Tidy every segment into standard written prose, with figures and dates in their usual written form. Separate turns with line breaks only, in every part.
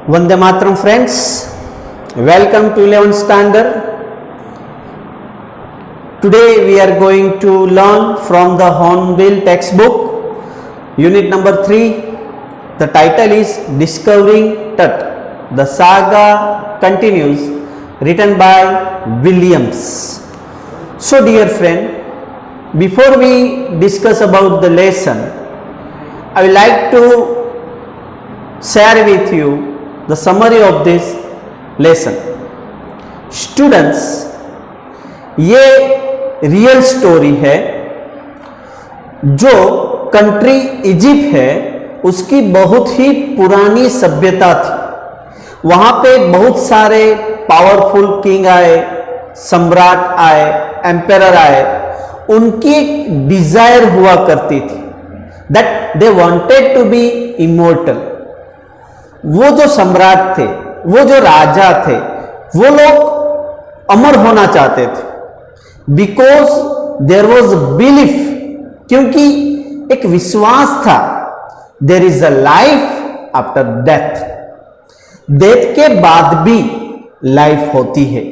Vande Mataram friends, welcome to 11th standard. Today we are going to learn from the Hornbill textbook, unit number 3. The title is Discovering Tut. The saga continues, written by Williams. So dear friend, before we discuss about the lesson, I would like to share with you the summary of this lesson. Students, ये real story है जो country Egypt है उसकी बहुत ही पुरानी सभ्यता थी। वहां पे बहुत सारे पावरफुल किंग आए, सम्राट आए, एम्पेरर आए। उनकी एक डिजायर हुआ करती थी that they wanted to be immortal. वो जो सम्राट थे, वो जो राजा थे, वो लोग अमर होना चाहते थे बिकॉज देयर वॉज बिलीफ, क्योंकि एक विश्वास था there is a life after death, death के बाद भी लाइफ होती है।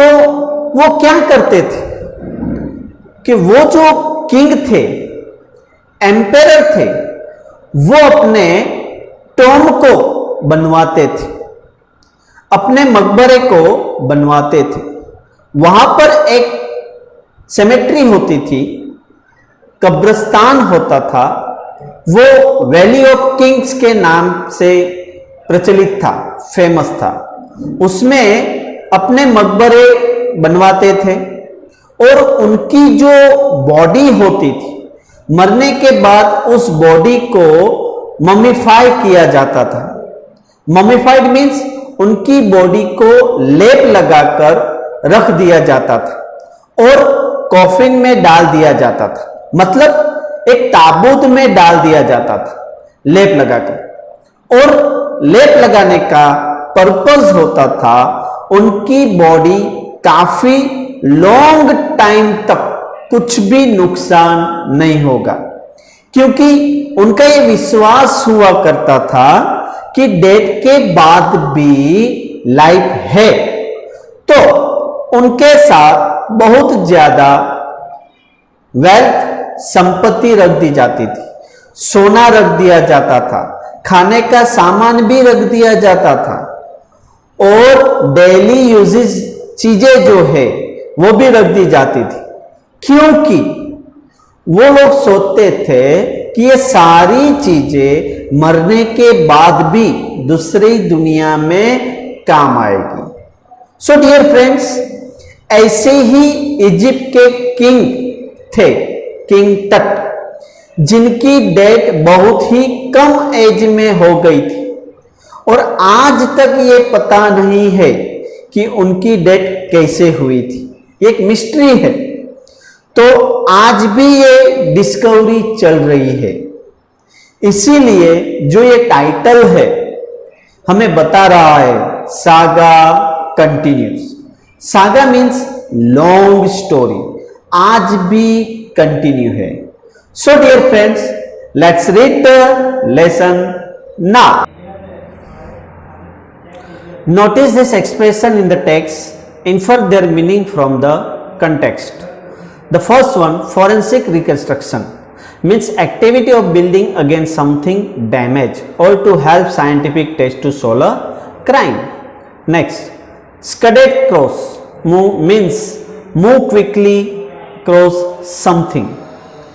तो वो क्या करते थे कि वो जो किंग थे, एम्पेरर थे, वो अपने टॉम को बनवाते थे, अपने मकबरे को बनवाते थे। वहां पर एक सेमेट्री होती थी, कब्रिस्तान होता था, वो वैली ऑफ किंग्स के नाम से प्रचलित था, फेमस था। उसमें अपने मकबरे बनवाते थे और उनकी जो बॉडी होती थी, मरने के बाद उस बॉडी को ममीफाई किया जाता था। ममीफाइड मीन्स उनकी बॉडी को लेप लगाकर रख दिया जाता था और कॉफिन में डाल दिया जाता था, मतलब एक ताबूत में डाल दिया जाता था लेप लगाकर। और लेप लगाने का पर्पस होता था उनकी बॉडी काफी लॉन्ग टाइम तक कुछ भी नुकसान नहीं होगा, क्योंकि उनका ये विश्वास हुआ करता था कि डेथ के बाद भी लाइफ है। तो उनके साथ बहुत ज्यादा वेल्थ, संपत्ति रख दी जाती थी, सोना रख दिया जाता था, खाने का सामान भी रख दिया जाता था और डेली यूजेस चीजें जो है वो भी रख दी जाती थी, क्योंकि वो लोग सोचते थे कि ये सारी चीजें मरने के बाद भी दूसरी दुनिया में काम आएगी। सो डियर फ्रेंड्स, ऐसे ही इजिप्ट के किंग थे, किंग टट, जिनकी डेथ बहुत ही कम एज में हो गई थी और आज तक ये पता नहीं है कि उनकी डेथ कैसे हुई थी, एक मिस्ट्री है। तो आज भी ये डिस्कवरी चल रही है। इसीलिए जो ये टाइटल है हमें बता रहा है saga continues. Saga means long story, आज भी कंटिन्यू है। So dear friends, let's read the lesson now. Notice this expression in the text, infer their meaning from the context. The first one, forensic reconstruction, means activity of building against something damaged or to help scientific test to solve a crime. Next, scudded cross means move quickly cross something.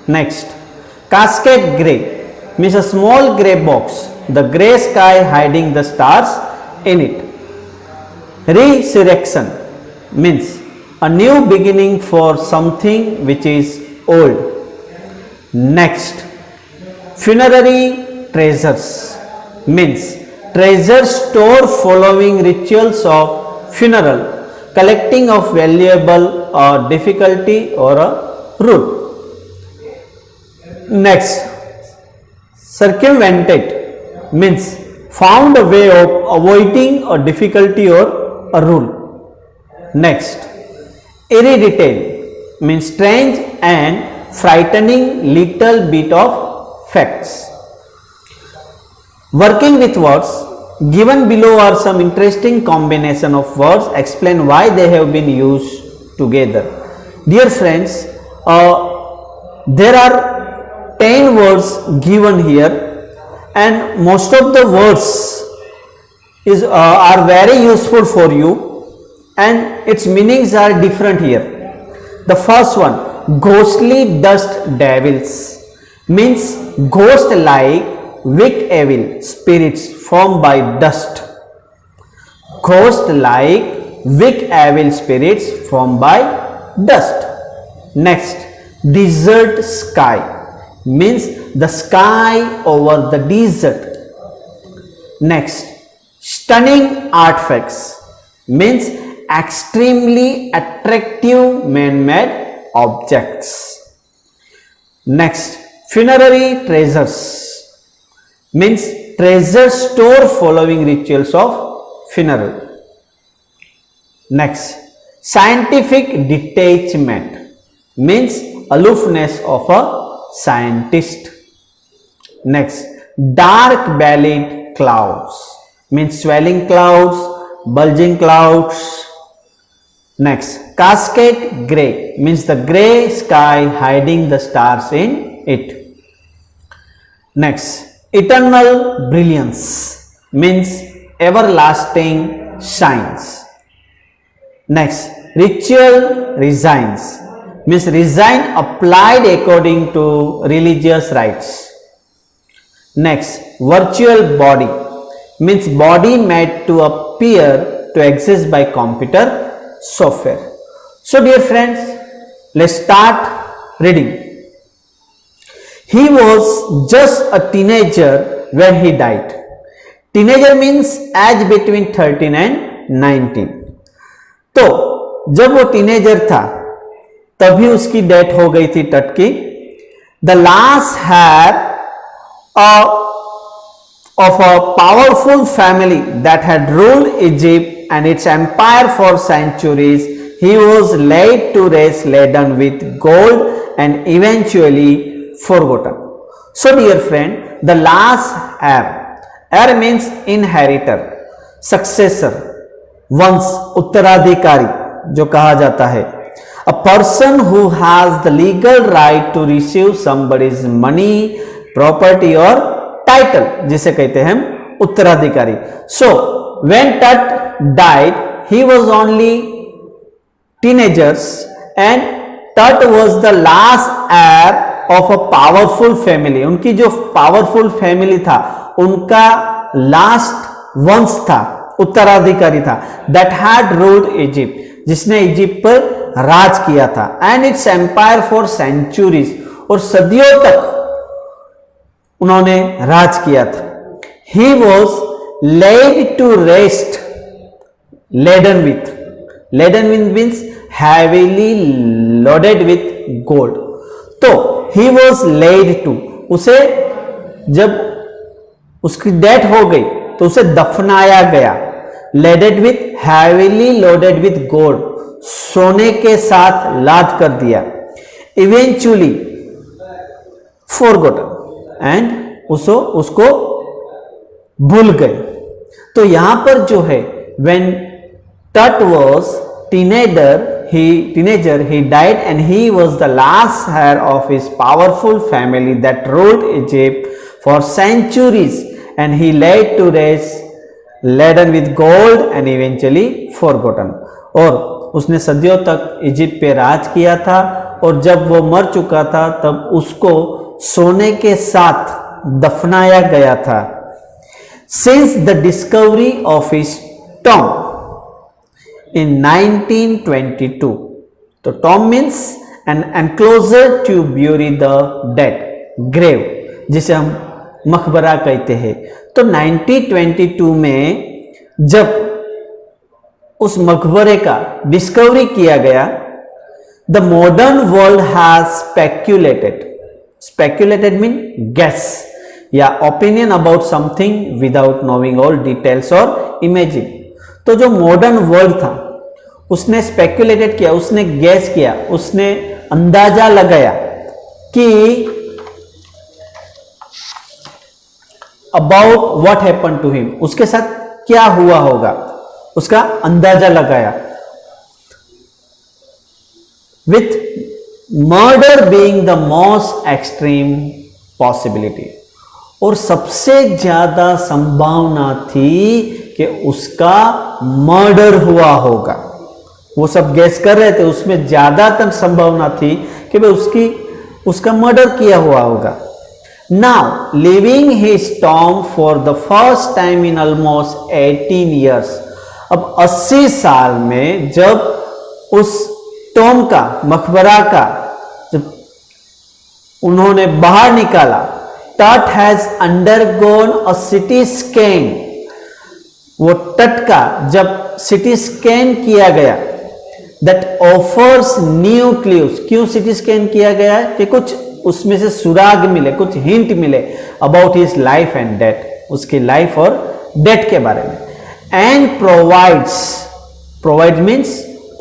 Next, cascade gray means a small gray box, the gray sky hiding the stars in it. Resurrection means a new beginning for something which is old. Next, funerary treasures means treasure store following rituals of funeral, collecting of valuable or difficulty or a root. Next, circumvented means found a way of avoiding a difficulty or a rule. Next, hereditary means strange and frightening little bit of facts. Working with words given below are some interesting combination of words. Explain why they have been used together. Dear friends, there are 10 words given here, and most of the words are very useful for you, and its meanings are different here. The first one, ghostly dust devils, means ghost like wicked evil spirits formed by dust. Ghost like wicked evil spirits formed by dust. Next, desert sky, means the sky over the desert. Next, stunning artifacts, means extremely attractive man-made objects. Next, funerary treasures, means treasure store following rituals of funeral. Next, scientific detachment, means aloofness of a scientist. Next, dark bellied clouds, means swelling clouds, bulging clouds. Next, cascade gray, means the gray sky hiding the stars in it. Next, eternal brilliance, means everlasting shines. Next, ritual resigns, means resign applied according to religious rites. Next, virtual body, means body made to appear to exist by computer software. So dear friends, let's start reading. He was just a teenager when he died. Teenager means age between 13 and 19. तो जब वो teenager था तभी उसकी death हो गई थी टट की. The last heir of a powerful family that had ruled Egypt and its empire for centuries, he was laid to rest laden with gold and eventually forgotten. So dear friend, the last heir, heir means inheritor, successor, वंश, उत्तराधिकारी जो कहा जाता है. A person who has the legal right to receive somebody's money, property or title, जिसे कहते हैं हम उत्तराधिकारी. So when Tut died, he was only teenagers, and Tut was the last heir of a powerful family. उनकी जो powerful family था उनका last वंश था, उत्तराधिकारी था. That had ruled Egypt, जिसने इजिप्ट पर राज किया था. And its empire for centuries, और सदियों तक उन्होंने राज किया था. He was laid to rest, laden with means heavily loaded with gold. तो he was laid to, उसे जब उसकी डेथ हो गई तो उसे दफनाया गया. Loaded with, heavily loaded with gold, सोने के साथ लाद कर दिया. Eventually forgotten, and उसको भूल गए. तो यहां पर जो है when Tut was teenager he died, and he was the last heir of his powerful family that ruled Egypt for centuries, and he laid to rest laden with gold and eventually forgotten. और उसने सदियों तक Egypt पे राज किया था, और जब वो मर चुका था तब उसको सोने के साथ दफनाया गया था. Since the discovery of his tomb in 1922, तो tomb means an enclosure to bury the dead, grave, जिसे हम मकबरा कहते हैं. तो 1922 में जब उस मकबरे का डिस्कवरी किया गया, the modern world has speculated mean guess या opinion about something without knowing all details और इमेजिंग. तो जो मॉडर्न वर्ल्ड था उसने स्पेक्युलेटेड किया, उसने गैस किया, उसने अंदाजा लगाया कि about what happen to him, उसके साथ क्या हुआ होगा उसका अंदाजा लगाया। With murder being the most extreme possibility, और सबसे ज्यादा संभावना थी कि उसका मर्डर हुआ होगा। वो सब गैस कर रहे थे, उसमें ज्यादातर संभावना थी कि भाई उसका मर्डर किया हुआ होगा। Now living his Tom for the first time in almost 18 years, अब 80 साल में जब उस टॉम का, मकबरा का जब उन्होंने बाहर निकाला, टट has undergone a CT scan, वो टट का जब सिटी स्कैन किया गया, दैट ऑफर्स न्यू क्लूज, क्यों सिटी स्कैन किया गया है कि कुछ उसमें से सुराग मिले, कुछ हिंट मिले about his life and death, उसकी लाइफ और डेथ के बारे में। एंड प्रोवाइड मीन्स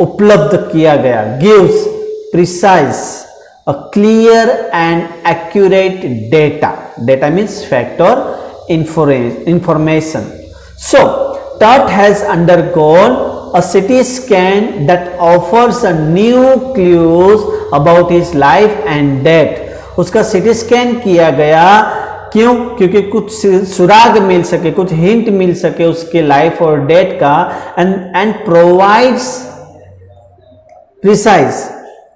उपलब्ध किया गया, gives precise a clear and accurate data means fact or information. So Tut has undergone a CT scan that offers a new clues about his life and death. उसका CT scan किया गया, क्यों? क्योंकि कुछ सुराग मिल सके, कुछ हिंट मिल सके उसके लाइफ और डेथ का, एंड प्रोवाइड्स प्रिसाइज,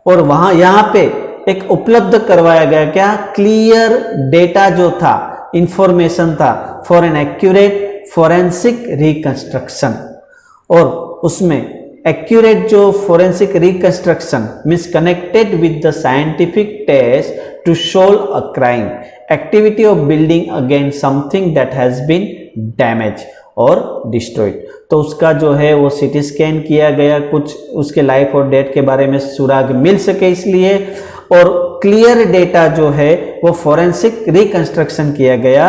और वहां यहां पे एक उपलब्ध करवाया गया क्या, क्लियर डेटा जो था, इंफॉर्मेशन था for an accurate forensic reconstruction, और उसमें एक्यूरेट जो forensic reconstruction means connected with the scientific test to solve a crime, activity of building against something that has been damage और डिस्ट्रॉयड। तो उसका जो है वो सिटी स्कैन किया गया, कुछ उसके लाइफ और डेथ के बारे में सुराग मिल सके इसलिए, और क्लियर डेटा जो है वो फोरेंसिक रिकंस्ट्रक्शन किया गया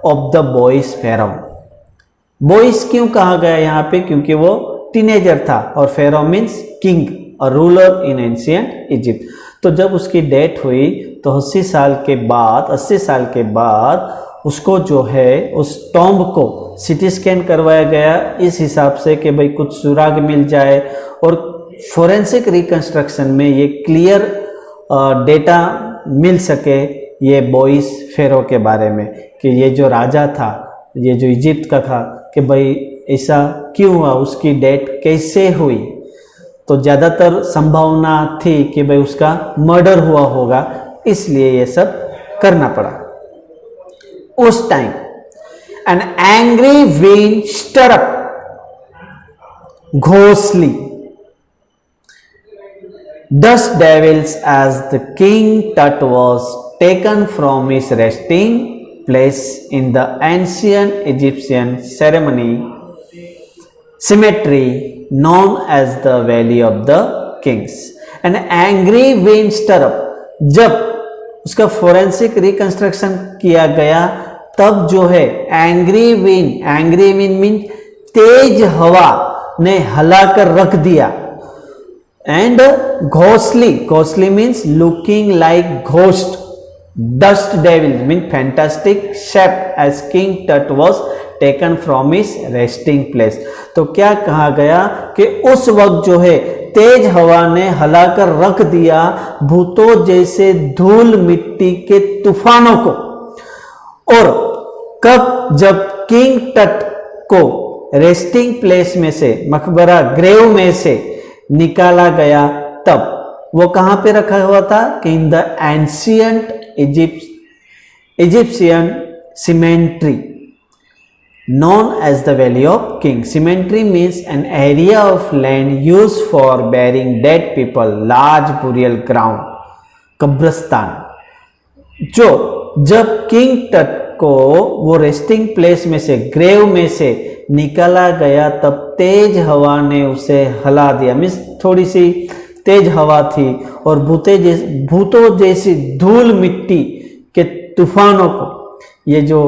of the boys Pharaoh. Boys क्यों कहा गया यहाँ पे, क्योंकि वो टीनेजर था, और फेरो मीन्स किंग और रूलर इन एंशिएंट इजिप्ट। तो जब उसकी डेथ हुई तो 80 साल के बाद उसको जो है उस टॉम्ब को सिटी स्कैन करवाया गया, इस हिसाब से कि भाई कुछ सुराग मिल जाए, और फोरेंसिक रिकंस्ट्रक्शन में ये क्लियर डेटा मिल सके ये बॉयज फेरो के बारे में, कि ये जो राजा था, ये जो इजिप्ट का था, कि भाई ऐसा क्यों हुआ, उसकी डेथ कैसे हुई। तो ज़्यादातर संभावना थी कि भाई उसका मर्डर हुआ होगा, इसलिए ये सब करना पड़ा। उस time an angry wind stir up ghostly dust devils as the king Tut was taken from his resting place in the ancient Egyptian cemetery known as the Valley of the Kings. An angry wind stir up, जब उसका forensic reconstruction किया गया तब जो है angry wind mean तेज हवा ने हिलाकर रख दिया, and ghostly means looking like ghost, dust devils mean fantastic shape as King Tut was taken from his resting place. तो क्या कहा गया कि उस वक्त जो है तेज हवा ने हिलाकर रख दिया भूतों जैसे धूल मिट्टी के तूफानों को। और कब, जब किंग टट को रेस्टिंग प्लेस में से, मकबरा ग्रेव में से निकाला गया, तब वो कहां पे रखा हुआ था कि in the ancient Egyptian symmetry known as the Valley of Kings. Cemetery means an area of land used for burying dead people, large burial ground, कब्रिस्तान. जो जब किंग टट को वो रेस्टिंग प्लेस में से, ग्रेव में से निकाला गया, तब तेज हवा ने उसे हिला दिया. मीन्स थोड़ी सी तेज हवा थी और भूतों जैसी धूल मिट्टी के तूफानों को, ये जो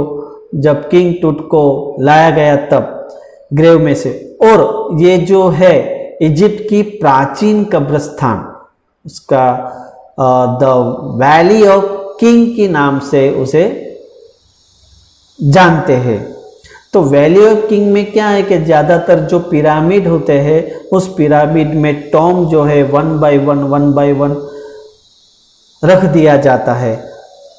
जब किंग टूट को लाया गया तब ग्रेव में से, और ये जो है इजिप्ट की प्राचीन कब्रिस्तान, उसका द वैली ऑफ किंग के नाम से उसे जानते हैं। तो वैली ऑफ किंग में क्या है कि ज़्यादातर जो पिरामिड होते हैं उस पिरामिड में टॉम जो है 1 बाय 1 रख दिया जाता है।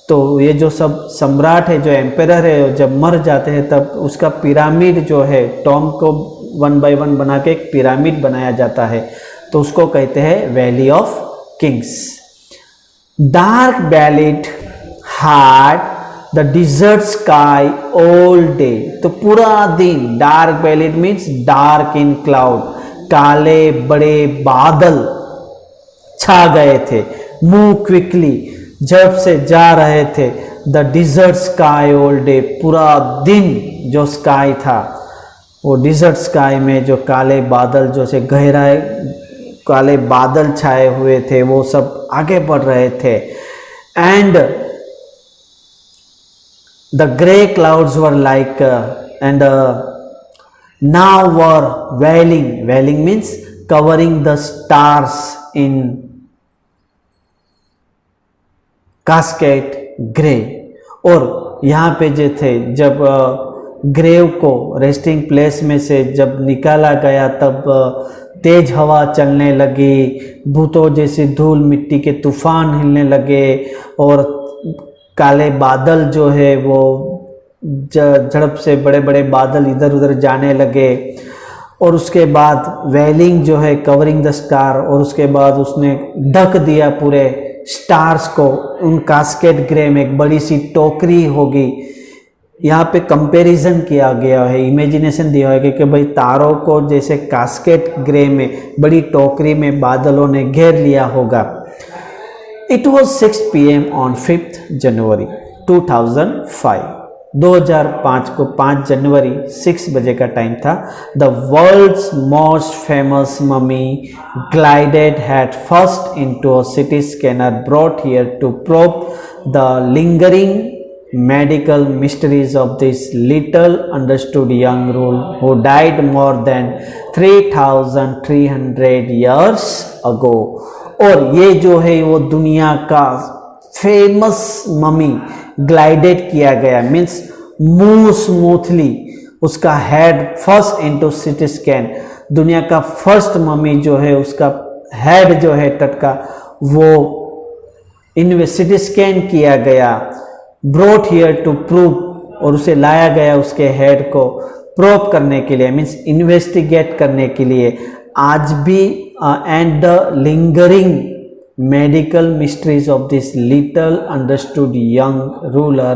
तो ये जो सब सम्राट है, जो एम्पेरर है, जब मर जाते हैं तब उसका पिरामिड जो है टॉम को 1 बाय 1 बना के एक पिरामिड बनाया जाता है, तो उसको कहते हैं valley of Kings. Dark valley had the desert sky all day, तो पूरा दिन, dark valley means dark in cloud, काले बड़े बादल छा गए थे। मूव क्विकली, जब से जा रहे थे। The dessert sky all day, पूरा दिन जो स्काई था वो डिजर्ट स्काई में जो काले बादल, जो से गहराए काले बादल छाए हुए थे, वो सब आगे बढ़ रहे थे। And the grey clouds were like and now were veiling means covering the stars in cascade grey। और यहाँ पे जो थे, जब ग्रेव को रेस्टिंग प्लेस में से जब निकाला गया तब तेज हवा चलने लगी, भूतों जैसी धूल मिट्टी के तूफान हिलने लगे और काले बादल जो है वो झड़प से बड़े बड़े बादल इधर उधर जाने लगे। और उसके बाद वेलिंग जो है कवरिंग द स्टार, और उसके बाद उसने ढक दिया पूरे स्टार्स को। उन कास्केड ग्रे में एक बड़ी सी टोकरी होगी। यहाँ पे कंपैरिजन किया गया है, इमेजिनेशन दिया है कि भाई तारों को जैसे कास्केड ग्रे में बड़ी टोकरी में बादलों ने घेर लिया होगा। It was 6 PM on 5th January 2005। 2005 को 5 जनवरी 6 बजे का टाइम था। The world's most famous mummy glided head first into a CT scanner brought here to probe the lingering medical mysteries of this little understood young ruler who died more than 3,300 years ago। और ये जो है वो दुनिया का famous mummy glided किया गया, means move smoothly उसका head first into CT scan. दुनिया का फर्स्ट ममी जो है उसका हेड जो है टटका वो सीटी स्कैन किया गया। ब्रोट हियर टू प्रूव, और उसे लाया गया उसके हेड को प्रूव करने के लिए, मीन्स इन्वेस्टिगेट करने के लिए। आज भी and the lingering medical mysteries of this little understood young ruler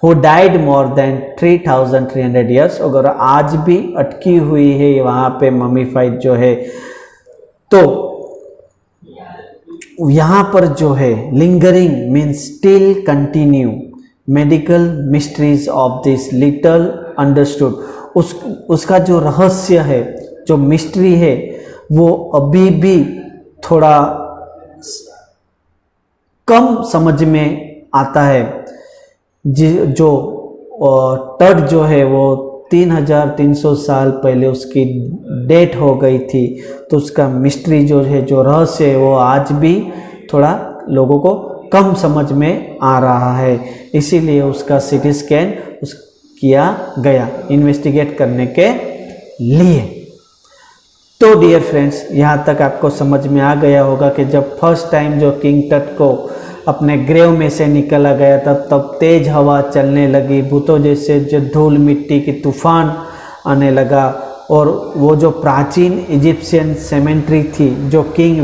who died more than 3,300 years, अगर आज भी अटकी हुई है वहाँ पे ममीफाइड जो है। तो यहाँ पर जो है lingering means still continue medical mysteries of this little understood, उसका जो रहस्य है, जो मिस्ट्री है, वो अभी भी थोड़ा कम समझ में आता है। जो टड जो है वो 3,300 साल पहले उसकी डेट हो गई थी, तो उसका मिस्ट्री जो है, जो रहस्य है, वो आज भी थोड़ा लोगों को कम समझ में आ रहा है। इसीलिए उसका सीटी स्कैन किया गया इन्वेस्टिगेट करने के लिए। तो डियर फ्रेंड्स, यहाँ तक आपको समझ में आ गया होगा कि जब फर्स्ट टाइम जो किंग टट को अपने ग्रेव में से निकाला गया था तब तेज हवा चलने लगी, भूतों जैसे जो धूल मिट्टी की तूफान आने लगा। और वो जो प्राचीन इजिप्शियन सेमेंट्री थी जो king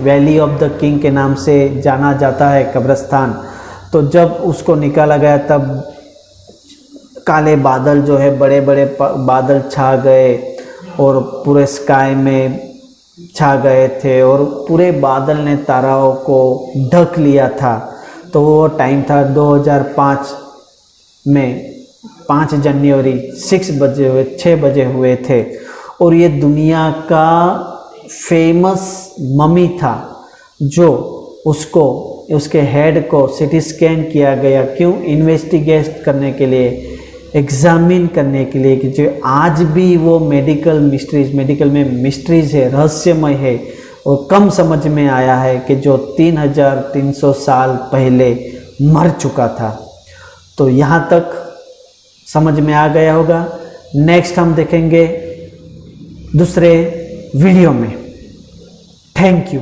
valley of the king के नाम से जाना जाता है, कब्रिस्तान, तो जब उसको निकाला गया तब काले बादल जो है, बड़े बड़े बादल छा गए और पूरे स्काई में छा गए थे और पूरे बादल ने ताराओं को ढक लिया था। तो वो टाइम था 2005 में 5 जनवरी 6 बजे हुए थे। और ये दुनिया का फेमस ममी था जो उसके हेड को सीटी स्कैन किया गया। क्यों? इन्वेस्टिगेट करने के लिए, एग्जामिन करने के लिए कि जो आज भी वो मेडिकल में मिस्ट्रीज है, रहस्यमय है और कम समझ में आया है कि जो 3,300 साल पहले मर चुका था। तो यहाँ तक समझ में आ गया होगा। नेक्स्ट हम देखेंगे दूसरे वीडियो में। Thank you.